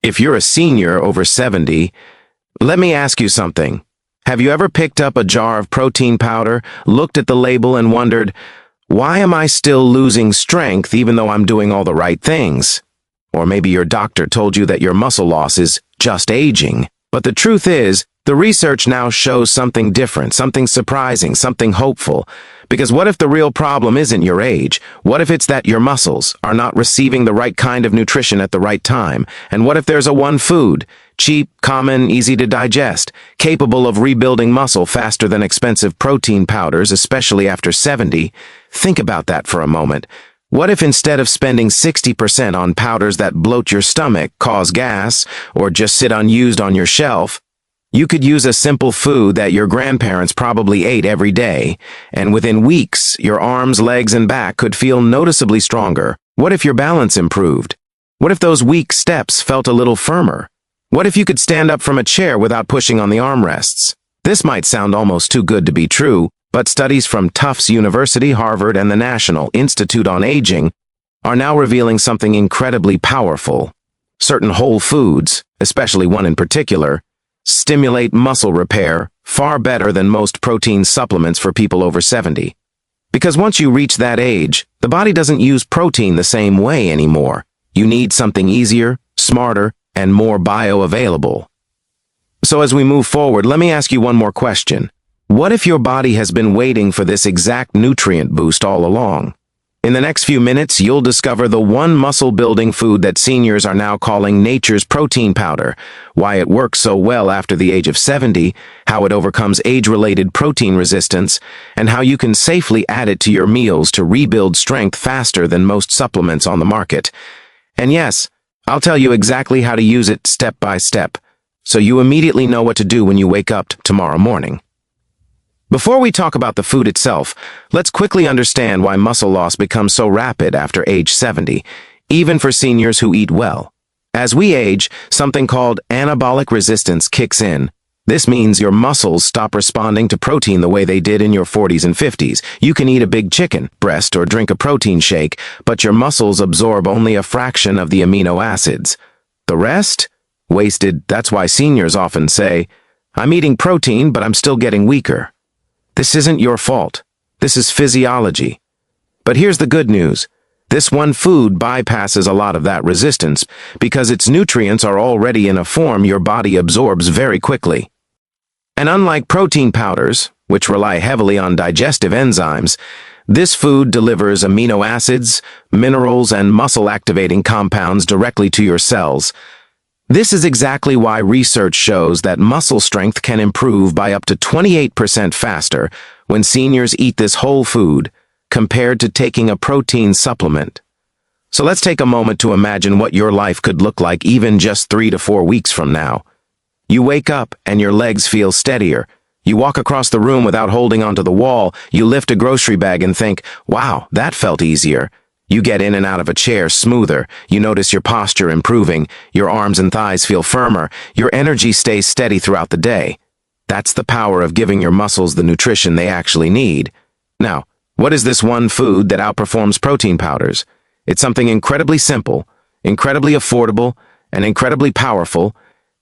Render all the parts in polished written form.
If you're a senior over 70, let me ask you something. Have you ever picked up a jar of protein powder, looked at the label and wondered, why am I still losing strength even though I'm doing all the right things? Or maybe your doctor told you that your muscle loss is just aging. But the truth is, the research now shows something different, something surprising, something hopeful. Because what if the real problem isn't your age? What if it's that your muscles are not receiving the right kind of nutrition at the right time? And what if there's a one food, cheap, common, easy to digest, capable of rebuilding muscle faster than expensive protein powders, especially after 70? Think about that for a moment. What if instead of spending 60% on powders that bloat your stomach, cause gas, or just sit unused on your shelf, you could use a simple food that your grandparents probably ate every day, and within weeks, your arms, legs, and back could feel noticeably stronger? What if your balance improved? What if those weak steps felt a little firmer? What if you could stand up from a chair without pushing on the armrests? This might sound almost too good to be true, but studies from Tufts University, Harvard, and the National Institute on Aging are now revealing something incredibly powerful. Certain whole foods, especially one in particular, stimulate muscle repair far better than most protein supplements for people over 70. Because once you reach that age, the body doesn't use protein the same way anymore. You need something easier, smarter, and more bioavailable. So as we move forward, let me ask you one more question. What if your body has been waiting for this exact nutrient boost all along? In the next few minutes, you'll discover the one muscle-building food that seniors are now calling nature's protein powder, why it works so well after the age of 70, how it overcomes age-related protein resistance, and how you can safely add it to your meals to rebuild strength faster than most supplements on the market. And yes, I'll tell you exactly how to use it step by step, so you immediately know what to do when you wake up tomorrow morning. Before we talk about the food itself, let's quickly understand why muscle loss becomes so rapid after age 70, even for seniors who eat well. As we age, something called anabolic resistance kicks in. This means your muscles stop responding to protein the way they did in your 40s and 50s. You can eat a big chicken breast or drink a protein shake, but your muscles absorb only a fraction of the amino acids. The rest? Wasted. That's why seniors often say, "I'm eating protein, but I'm still getting weaker." This isn't your fault. This is physiology. But here's the good news. This one food bypasses a lot of that resistance because its nutrients are already in a form your body absorbs very quickly. And unlike protein powders, which rely heavily on digestive enzymes, this food delivers amino acids, minerals, and muscle-activating compounds directly to your cells. This is exactly why research shows that muscle strength can improve by up to 28% faster when seniors eat this whole food compared to taking a protein supplement. So let's take a moment to imagine what your life could look like even just 3 to 4 weeks from now. You wake up and your legs feel steadier. You walk across the room without holding onto the wall. You lift a grocery bag and think, wow, that felt easier. You get in and out of a chair smoother. You notice your posture improving. Your arms and thighs feel firmer. Your energy stays steady throughout the day. That's the power of giving your muscles the nutrition they actually need. Now, what is this one food that outperforms protein powders? It's something incredibly simple, incredibly affordable, and incredibly powerful.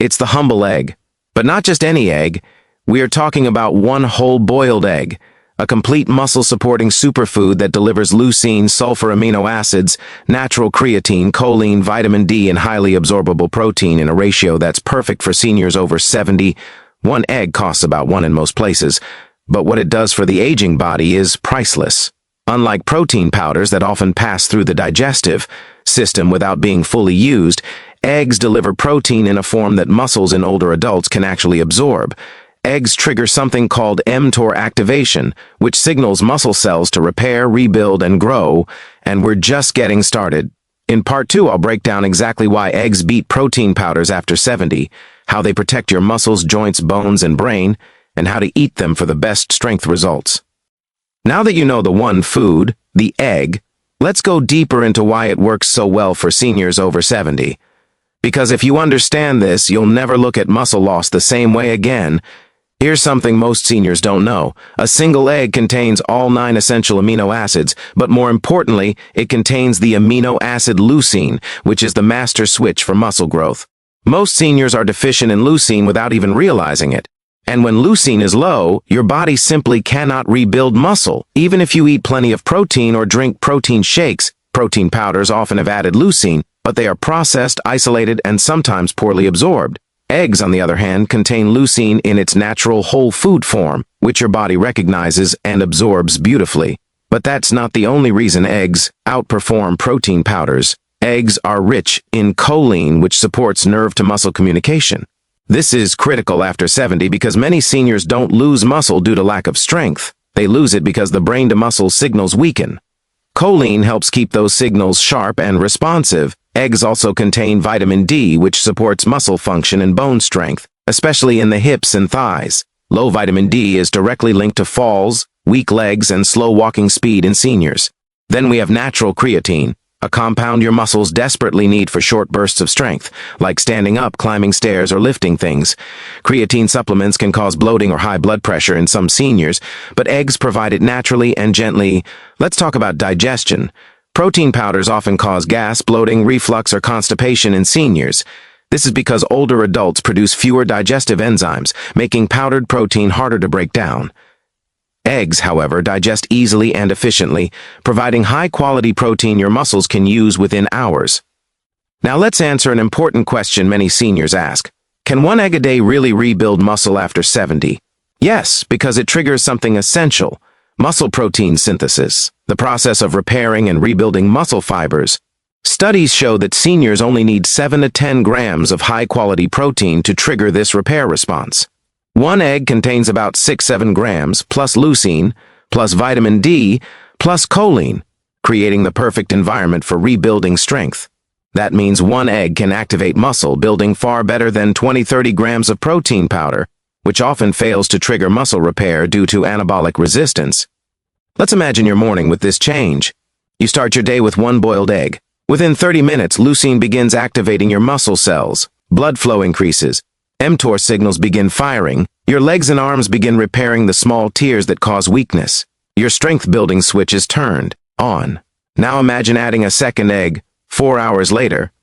It's the humble egg. But not just any egg. We are talking about one whole boiled egg. A complete muscle-supporting superfood that delivers leucine, sulfur amino acids, natural creatine, choline, vitamin D, and highly absorbable protein in a ratio that's perfect for seniors over 70. One egg costs about one in most places, but what it does for the aging body is priceless. Unlike protein powders that often pass through the digestive system without being fully used, eggs deliver protein in a form that muscles in older adults can actually absorb. Eggs trigger something called mTOR activation, which signals muscle cells to repair, rebuild, and grow, and we're just getting started. In part 2, I'll break down exactly why eggs beat protein powders after 70, how they protect your muscles, joints, bones, and brain, and how to eat them for the best strength results. Now that you know the one food, the egg, let's go deeper into why it works so well for seniors over 70. Because if you understand this, you'll never look at muscle loss the same way again. Here's something most seniors don't know. A single egg contains all 9 essential amino acids, but more importantly, it contains the amino acid leucine, which is the master switch for muscle growth. Most seniors are deficient in leucine without even realizing it. And when leucine is low, your body simply cannot rebuild muscle. Even if you eat plenty of protein or drink protein shakes, protein powders often have added leucine, but they are processed, isolated, and sometimes poorly absorbed. Eggs, on the other hand, contain leucine in its natural whole food form, which your body recognizes and absorbs beautifully. But that's not the only reason eggs outperform protein powders. Eggs are rich in choline, which supports nerve-to-muscle communication. This is critical after 70 because many seniors don't lose muscle due to lack of strength. They lose it because the brain-to-muscle signals weaken. Choline helps keep those signals sharp and responsive. Eggs also contain vitamin D, which supports muscle function and bone strength, especially in the hips and thighs. Low vitamin D is directly linked to falls, weak legs, and slow walking speed in seniors. Then we have natural creatine, a compound your muscles desperately need for short bursts of strength, like standing up, climbing stairs, or lifting things. Creatine supplements can cause bloating or high blood pressure in some seniors, but eggs provide it naturally and gently. Let's talk about digestion. Protein powders often cause gas, bloating, reflux, or constipation in seniors. This is because older adults produce fewer digestive enzymes, making powdered protein harder to break down. Eggs, however, digest easily and efficiently, providing high-quality protein your muscles can use within hours. Now let's answer an important question many seniors ask. Can one egg a day really rebuild muscle after 70? Yes, because it triggers something essential: muscle protein synthesis, the process of repairing and rebuilding muscle fibers. Studies show that seniors only need 7 to 10 grams of high-quality protein to trigger this repair response. One egg contains about 6-7 grams, plus leucine, plus vitamin D, plus choline, creating the perfect environment for rebuilding strength. That means one egg can activate muscle building far better than 20-30 grams of protein powder, which often fails to trigger muscle repair due to anabolic resistance. Let's imagine your morning with this change. You start your day with one boiled egg. Within 30 minutes, leucine begins activating your muscle cells. Blood flow increases. mTOR signals begin firing. Your legs and arms begin repairing the small tears that cause weakness. Your strength-building switch is turned on. Now imagine adding a second egg 4 hours later.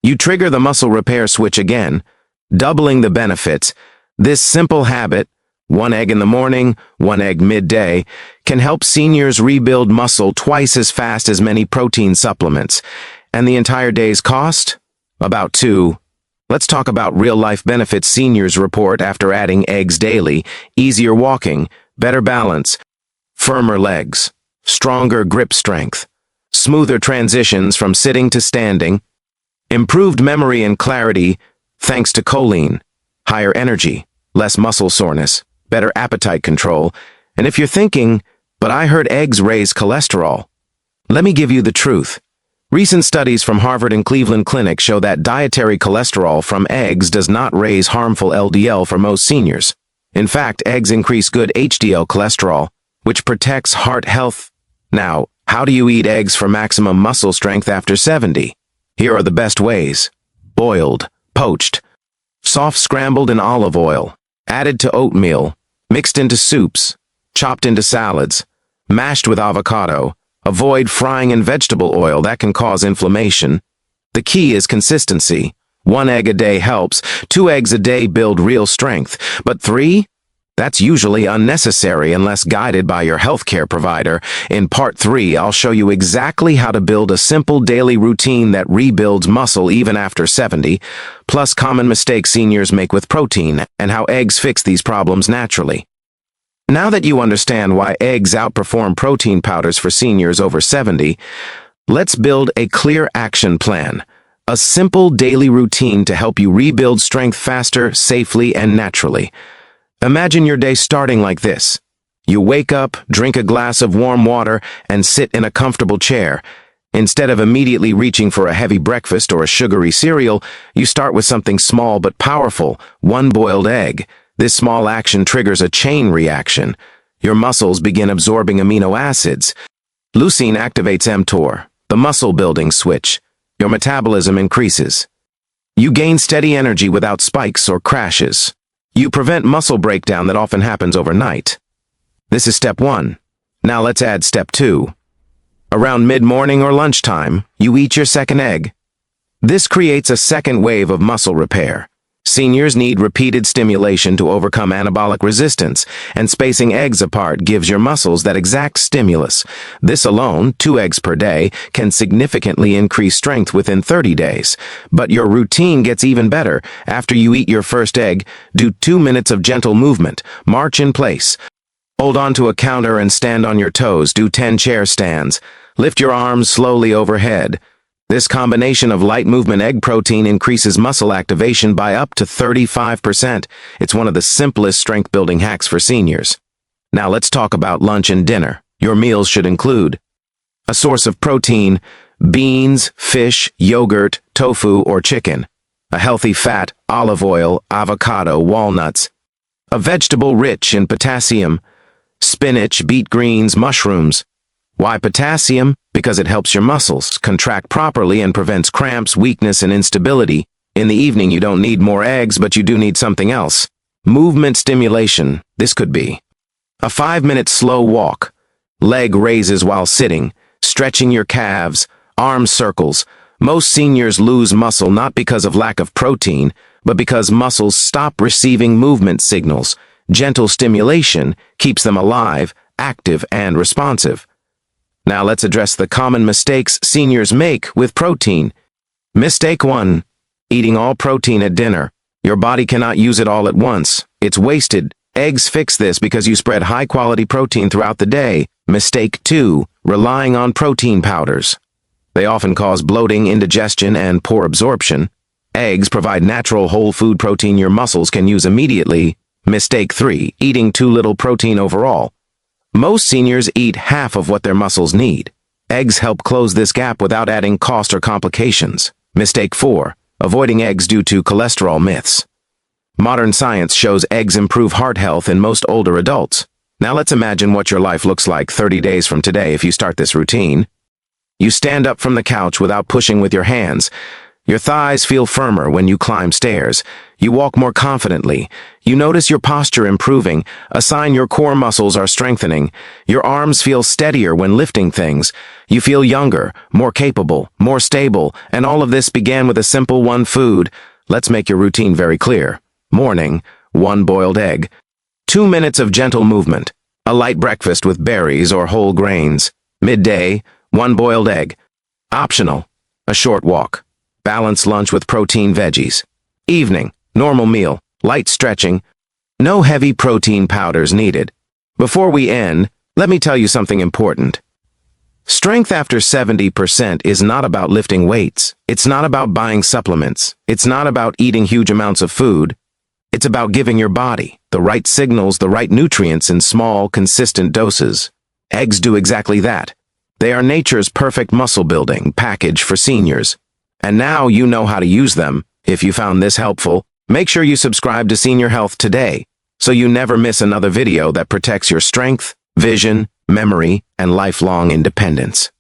You trigger the muscle repair switch again, doubling the benefits. This simple habit, one egg in the morning, one egg midday, can help seniors rebuild muscle twice as fast as many protein supplements. And the entire day's cost? About $2. Let's talk about real-life benefits seniors report after adding eggs daily: easier walking, better balance, firmer legs, stronger grip strength, smoother transitions from sitting to standing, improved memory and clarity thanks to choline, higher energy, less muscle soreness, better appetite control. And if you're thinking, but I heard eggs raise cholesterol, let me give you the truth. Recent studies from Harvard and Cleveland Clinic show that dietary cholesterol from eggs does not raise harmful LDL for most seniors. In fact, eggs increase good HDL cholesterol, which protects heart health. Now, how do you eat eggs for maximum muscle strength after 70? Here are the best ways: boiled, poached, soft scrambled in olive oil, added to oatmeal, mixed into soups, chopped into salads, mashed with avocado. Avoid frying in vegetable oil that can cause inflammation. The key is consistency. 1 egg a day helps. 2 eggs a day build real strength. But 3? That's usually unnecessary unless guided by your healthcare provider. In Part 3, I'll show you exactly how to build a simple daily routine that rebuilds muscle even after 70, plus common mistakes seniors make with protein, and how eggs fix these problems naturally. Now that you understand why eggs outperform protein powders for seniors over 70, let's build a clear action plan, a simple daily routine to help you rebuild strength faster, safely, and naturally. Imagine your day starting like this. You wake up, drink a glass of warm water, and sit in a comfortable chair. Instead of immediately reaching for a heavy breakfast or a sugary cereal, you start with something small but powerful: one boiled egg. This small action triggers a chain reaction. Your muscles begin absorbing amino acids. Leucine activates mTOR, the muscle-building switch. Your metabolism increases. You gain steady energy without spikes or crashes. You prevent muscle breakdown that often happens overnight. This is step 1. Now let's add step 2. Around mid-morning or lunchtime, you eat your second egg. This creates a second wave of muscle repair. Seniors need repeated stimulation to overcome anabolic resistance, and spacing eggs apart gives your muscles that exact stimulus. This alone, 2 eggs per day, can significantly increase strength within 30 days. But your routine gets even better. After you eat your first egg, do 2 minutes of gentle movement. March in place. Hold onto a counter and stand on your toes. Do 10 chair stands. Lift your arms slowly overhead. This combination of light movement egg protein increases muscle activation by up to 35%. It's one of the simplest strength-building hacks for seniors. Now let's talk about lunch and dinner. Your meals should include a source of protein, beans, fish, yogurt, tofu, or chicken. A healthy fat, olive oil, avocado, walnuts. A vegetable rich in potassium, spinach, beet greens, mushrooms. Why potassium? Because it helps your muscles contract properly and prevents cramps, weakness, and instability. In the evening, you don't need more eggs, but you do need something else. Movement stimulation. This could be a 5-minute slow walk, leg raises while sitting, stretching your calves, arm circles. Most seniors lose muscle not because of lack of protein, but because muscles stop receiving movement signals. Gentle stimulation keeps them alive, active, and responsive. Now let's address the common mistakes seniors make with protein. Mistake 1. Eating all protein at dinner. Your body cannot use it all at once. It's wasted. Eggs fix this because you spread high-quality protein throughout the day. Mistake 2. Relying on protein powders. They often cause bloating, indigestion, and poor absorption. Eggs provide natural whole food protein your muscles can use immediately. Mistake 3. Eating too little protein overall. Most seniors eat half of what their muscles need. Eggs help close this gap without adding cost or complications. Mistake 4. Avoiding eggs due to cholesterol myths. Modern science shows eggs improve heart health in most older adults. Now let's imagine what your life looks like 30 days from today if you start this routine. You stand up from the couch without pushing with your hands. Your thighs feel firmer when you climb stairs. You walk more confidently. You notice your posture improving, a sign your core muscles are strengthening. Your arms feel steadier when lifting things. You feel younger, more capable, more stable, and all of this began with a simple 1 food. Let's make your routine very clear. Morning, 1 boiled egg. 2 minutes of gentle movement. A light breakfast with berries or whole grains. Midday, 1 boiled egg. Optional, a short walk. Balanced lunch with protein veggies. Evening, normal meal, light stretching. No heavy protein powders needed. Before we end, let me tell you something important. Strength after 70% is not about lifting weights. It's not about buying supplements. It's not about eating huge amounts of food. It's about giving your body the right signals, the right nutrients in small, consistent doses. Eggs do exactly that. They are nature's perfect muscle-building package for seniors. And now you know how to use them. If you found this helpful, make sure you subscribe to Senior Health today so you never miss another video that protects your strength, vision, memory, and lifelong independence.